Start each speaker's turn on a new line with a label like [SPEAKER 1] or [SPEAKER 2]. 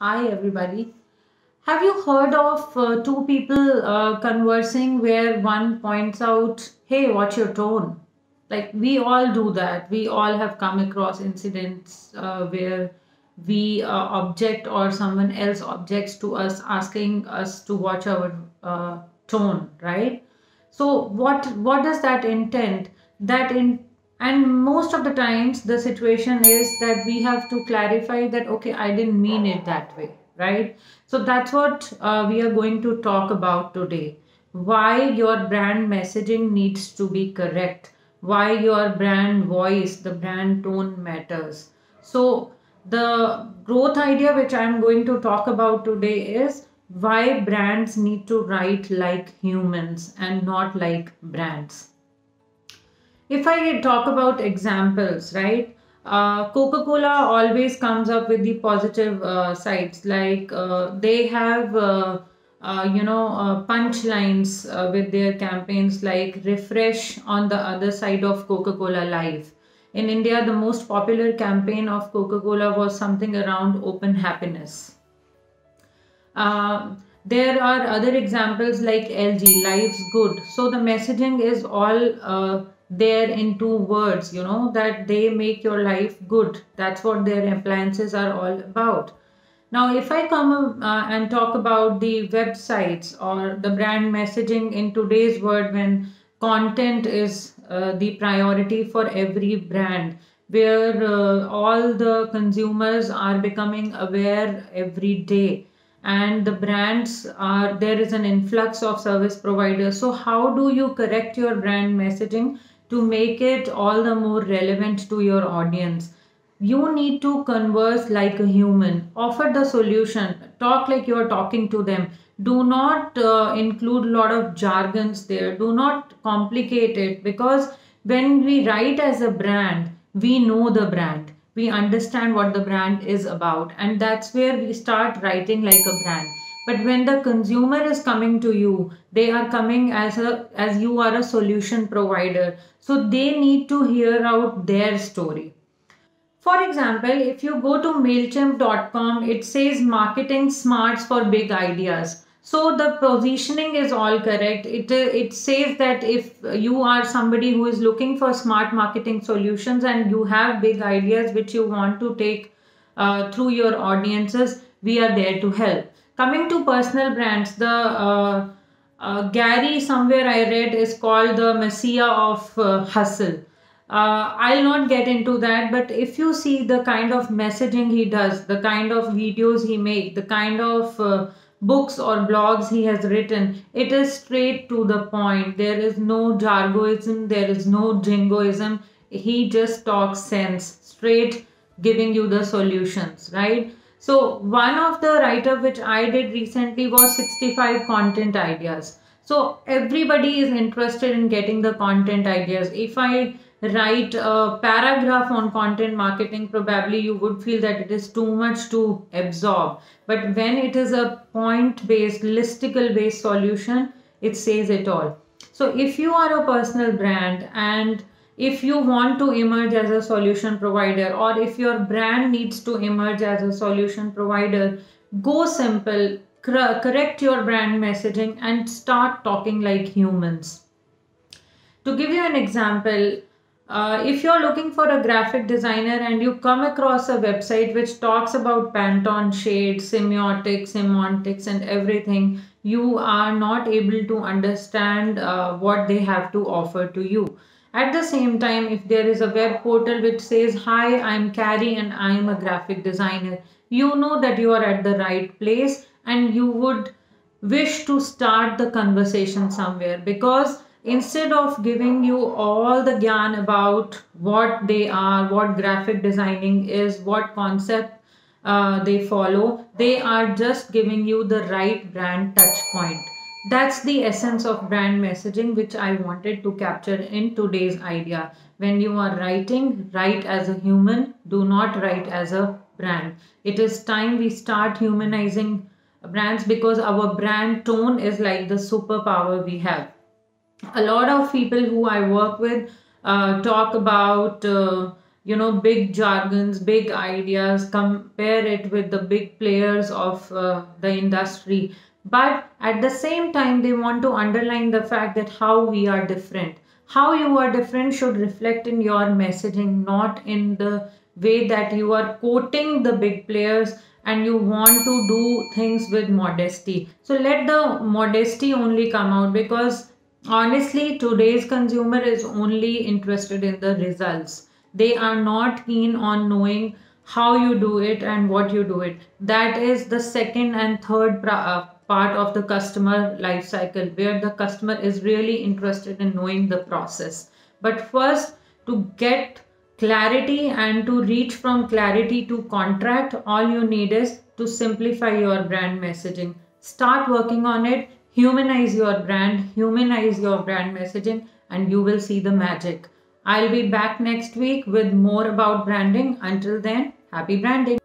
[SPEAKER 1] Hi, everybody. Have you heard of two people conversing where one points out, hey, what's your tone? Like, we all do that. We all have come across incidents where we object or someone else objects to us, asking us to watch our tone, right? So what does that intend? That in and most of the times the situation is that we have to clarify that okay, I didn't mean it that way, right? So that's what we are going to talk about today. Why your brand messaging needs to be correct. Why your brand voice, the brand tone matters. So the growth idea which I'm going to talk about today is why brands need to write like humans and not like brands. If I talk about examples, right? Coca-Cola always comes up with the positive sides, like they have, punchlines with their campaigns, like refresh on the other side of Coca-Cola life. In India, the most popular campaign of Coca-Cola was something around open happiness. There are other examples like LG, Life's Good. So the messaging is all there in two words, that they make your life good. That's what their appliances are all about. Now, if I come and talk about the websites or the brand messaging in today's world, when content is the priority for every brand, where all the consumers are becoming aware every day, and the brands are there is an influx of service providers. So, how do you correct your brand messaging to make it all the more relevant to your audience? You need to converse like a human, offer the solution, talk like you are talking to them. Do not include a lot of jargons there. Do not complicate it, because when we write as a brand, we know the brand. We understand what the brand is about, and that's where we start writing like a brand. But when the consumer is coming to you, they are coming as you are a solution provider. So they need to hear out their story. For example, if you go to MailChimp.com, it says marketing smarts for big ideas. So the positioning is all correct. It says that if you are somebody who is looking for smart marketing solutions and you have big ideas which you want to take through your audiences, we are there to help. Coming to personal brands, the Gary, somewhere I read, is called the messiah of hustle. I'll not get into that, but if you see the kind of messaging he does, the kind of videos he makes, the kind of books or blogs he has written, it is straight to the point. There is no jargoism, there is no jingoism. He just talks sense, straight giving you the solutions, right? So one of the write-up which I did recently was 65 content ideas. So everybody is interested in getting the content ideas. If I write a paragraph on content marketing, probably you would feel that it is too much to absorb. But when it is a point-based, listicle-based solution, it says it all. So if you are a personal brand and if you want to emerge as a solution provider, or if your brand needs to emerge as a solution provider, go simple, correct your brand messaging and start talking like humans. To give you an example, if you're looking for a graphic designer and you come across a website which talks about Pantone shades, semiotics, semantics, and everything, you are not able to understand what they have to offer to you. At the same time, if there is a web portal which says, hi, I'm Carrie and I'm a graphic designer, you know that you are at the right place and you would wish to start the conversation somewhere, because instead of giving you all the gyan about what they are, what graphic designing is, what concept they follow, they are just giving you the right brand touch point. That's the essence of brand messaging, which I wanted to capture in today's idea. When you are writing, write as a human, do not write as a brand. It is time we start humanizing brands, because our brand tone is like the superpower we have. A lot of people who I work with talk about big jargons, big ideas, compare it with the big players of the industry. But at the same time, they want to underline the fact that how we are different. How you are different should reflect in your messaging, not in the way that you are quoting the big players and you want to do things with modesty. So let the modesty only come out, because honestly, today's consumer is only interested in the results. They are not keen on knowing how you do it and what you do it. That is the second and third part of the customer life cycle, where the customer is really interested in knowing the process. But first, to get clarity and to reach from clarity to contract, all you need is to simplify your brand messaging. Start working on it, humanize your brand, humanize your brand messaging, and you will see the magic. I'll be back next week with more about branding. Until then, happy branding.